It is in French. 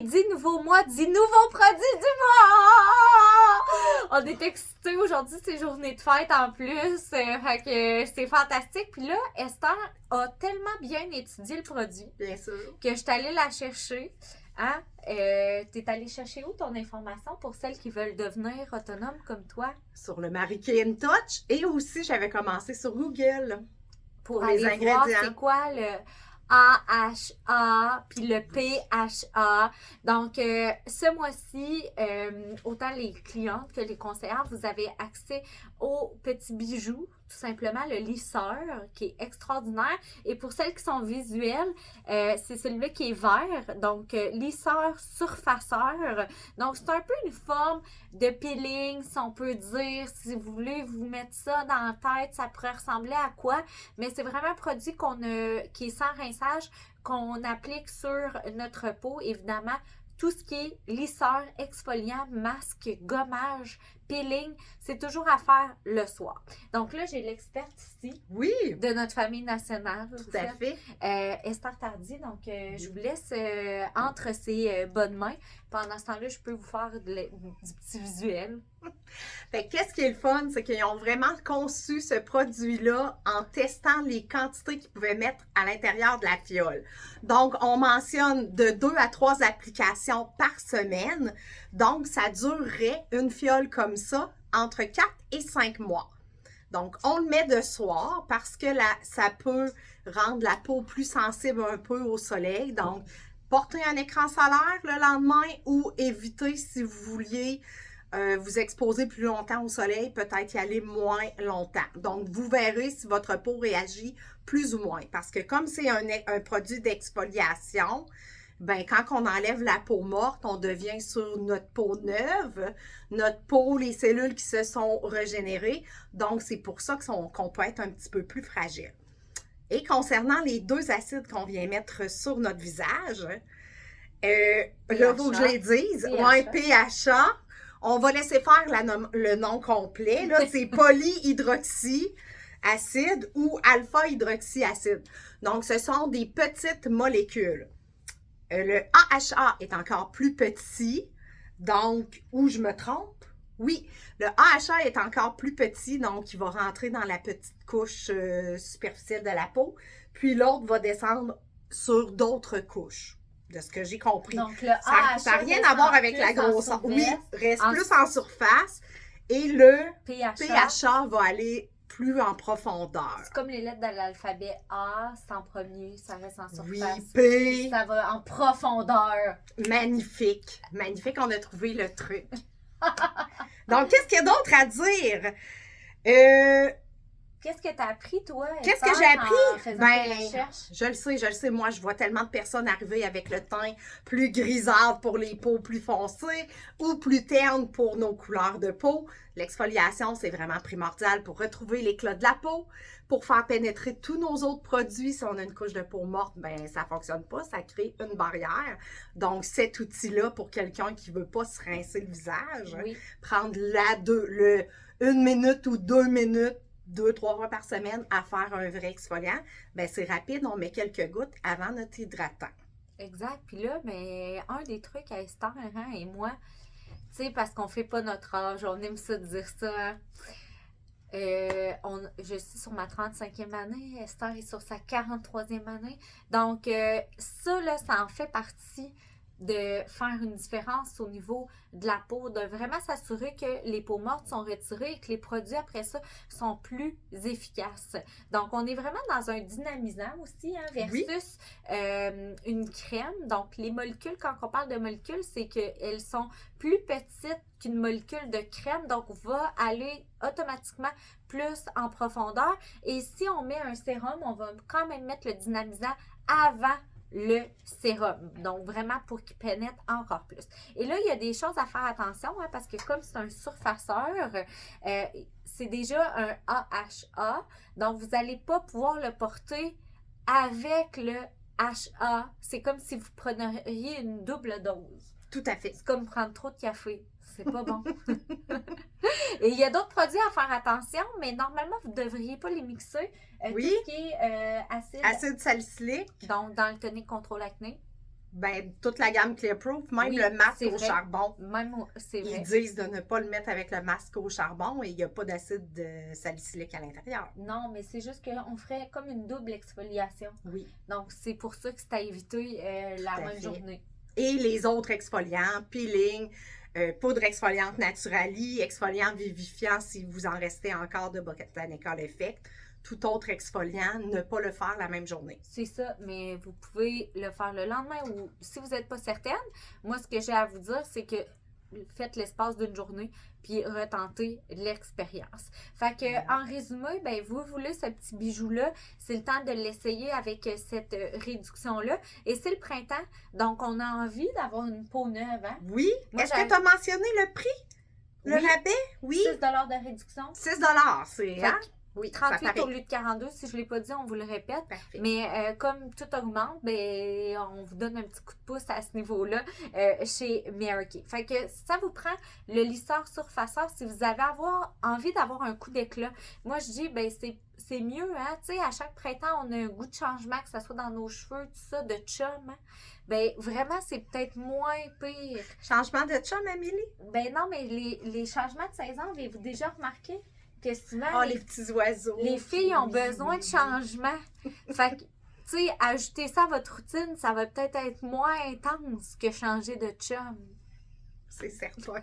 Dis nouveau mois, dis nouveau produit du mois! On est excités aujourd'hui, c'est journée de fête en plus, fait que c'est fantastique. Puis là, Esther a tellement bien étudié le produit Bien sûr. que je suis allée la chercher. Hein? T'es allée chercher où ton information pour celles qui veulent devenir autonomes comme toi? Sur le Marie Kay Touch et aussi j'avais commencé sur Google Pour les aller voir ingrédients. c'est quoi le AHA puis le PHA. Donc, ce mois-ci, autant les clientes que les conseillères, vous avez accès au petit bijou, tout simplement le lisseur, qui est extraordinaire. Et pour celles qui sont visuelles, c'est celui-là qui est vert, donc lisseur surfaceur. Donc, c'est un peu une forme de peeling, si on peut dire. Si vous voulez vous mettre ça dans la tête, ça pourrait ressembler à quoi? Mais c'est vraiment un produit qui est sans rinçage, qu'on applique sur notre peau. Évidemment, tout ce qui est lisseur, exfoliant, masque, gommage, peeling, c'est toujours à faire le soir. Donc là, j'ai l'experte ici Oui, de notre famille nationale. tout à fait. Esther Tardy. Donc, je vous laisse entre ses bonnes mains. Pendant ce temps-là, je peux vous faire du petit visuel. Fait que qu'est-ce qui est le fun, c'est qu'ils ont vraiment conçu ce produit-là en testant les quantités qu'ils pouvaient mettre à l'intérieur de la fiole. Donc, on mentionne de 2 à 3 applications par semaine. Donc, ça durerait une fiole comme ça entre 4 et 5 mois. Donc, on le met de soir parce que ça peut rendre la peau plus sensible un peu au soleil. Donc, porter un écran solaire le lendemain ou éviter si vous vouliez vous exposer plus longtemps au soleil, peut-être y aller moins longtemps. Donc, vous verrez si votre peau réagit plus ou moins. Parce que comme c'est un produit d'exfoliation, ben quand on enlève la peau morte, on devient sur notre peau neuve, notre peau, les cellules qui se sont régénérées. Donc, c'est pour ça qu'on peut être un petit peu plus fragile. Et concernant les 2 acides qu'on vient mettre sur notre visage, là, il faut que je les dise. Ouais, PHA. On va laisser faire le nom complet. Là, c'est polyhydroxyacide ou alpha-hydroxyacide. Donc, ce sont des petites molécules. Le AHA est encore plus petit. Donc, où je me trompe? Oui, le AHA est encore plus petit, donc il va rentrer dans la petite couche superficielle de la peau. Puis l'autre va descendre sur d'autres couches. De ce que j'ai compris. Donc, le ça n'a rien à voir avec la grosseur. Oui, reste plus en surface. Et le PHA va aller plus en profondeur. C'est comme les lettres de l'alphabet A, c'est en premier, ça reste en surface. Oui, P. Ça va en profondeur. Magnifique. Magnifique, on a trouvé le truc. Donc, qu'est-ce qu'il y a d'autre à dire? Qu'est-ce que tu as appris, toi? Qu'est-ce que j'ai appris? Je le sais. Moi, je vois tellement de personnes arriver avec le teint plus grisâtre pour les peaux plus foncées ou plus terne pour nos couleurs de peau. L'exfoliation, c'est vraiment primordial pour retrouver l'éclat de la peau, pour faire pénétrer tous nos autres produits. Si on a une couche de peau morte, ben ça ne fonctionne pas, ça crée une barrière. Donc, cet outil-là, pour quelqu'un qui ne veut pas se rincer le visage, prendre 1 minute ou 2 minutes, 2-3 fois par semaine à faire un vrai exfoliant, ben c'est rapide, on met quelques gouttes avant notre hydratant. Exact. Puis là, mais un des trucs à Esther et moi, tu sais, parce qu'on fait pas notre âge, on aime ça dire ça. Hein? Je suis sur ma 35e année, Esther est sur sa 43e année. Donc, ça, là, ça en fait partie de faire une différence au niveau de la peau, de vraiment s'assurer que les peaux mortes sont retirées et que les produits après ça sont plus efficaces. Donc, on est vraiment dans un dynamisant aussi, hein, versus une crème. Donc, les molécules, quand on parle de molécules, c'est qu'elles sont plus petites qu'une molécule de crème, donc on va aller automatiquement plus en profondeur. Et si on met un sérum, on va quand même mettre le dynamisant avant le sérum. Donc, vraiment pour qu'il pénètre encore plus. Et là, il y a des choses à faire attention, hein, parce que comme c'est un surfaceur, c'est déjà un AHA. Donc, vous n'allez pas pouvoir le porter avec le HA. C'est comme si vous preniez une double dose. Tout à fait. C'est comme prendre trop de café. C'est pas bon. Et il y a d'autres produits à faire attention, mais normalement, vous ne devriez pas les mixer. Tout ce qui est acide salicylique. Donc, dans le tonique contrôle acné. Ben, toute la gamme Clearproof, même Oui, le masque c'est au vrai. charbon. C'est Ils vrai. disent de ne pas le mettre avec le masque au charbon et il n'y a pas d'acide salicylique à l'intérieur. Non, mais c'est juste qu'on ferait comme une double exfoliation. Oui. Donc, c'est pour ça que c'est à éviter la Tout à même fait. journée. Et les autres exfoliants, peeling, poudre exfoliante Naturali, exfoliant vivifiant si vous en restez encore de Botanical Effect. Tout autre exfoliant, ne pas le faire la même journée. C'est ça, mais vous pouvez le faire le lendemain ou si vous n'êtes pas certaine, moi, ce que j'ai à vous dire, c'est que faites l'espace d'une journée puis retentez l'expérience. Fait que, en résumé, ben, vous voulez ce petit bijou-là, c'est le temps de l'essayer avec cette réduction-là. Et c'est le printemps, donc on a envie d'avoir une peau neuve, hein? Oui. Moi, Est-ce que tu as mentionné le prix? Le Oui. rabais? Oui. 6 de réduction. 6 c'est, Fait hein? que Oui, ça 38 paraît. au lieu de 42, si je ne l'ai pas dit, on vous le répète. Parfait. Mais comme tout augmente, ben, on vous donne un petit coup de pouce à ce niveau-là chez Mary Kay. Fait que ça vous prend le lisseur surfaceur si vous avez envie d'avoir un coup d'éclat. Moi, je dis, ben, c'est mieux, hein. Tu sais, à chaque printemps, on a un goût de changement, que ce soit dans nos cheveux, tout ça, de chum. Hein? Ben, vraiment, c'est peut-être moins pire. Changement de chum, Amélie? Ben non, mais les changements de saison, avez-vous déjà remarqué? Que souvent, Oh, les petits oiseaux. les filles ont Oui, besoin oui, de oui. changement. Fait que, tu sais, ajouter ça à votre routine, ça va peut-être être moins intense que changer de chum. C'est certain.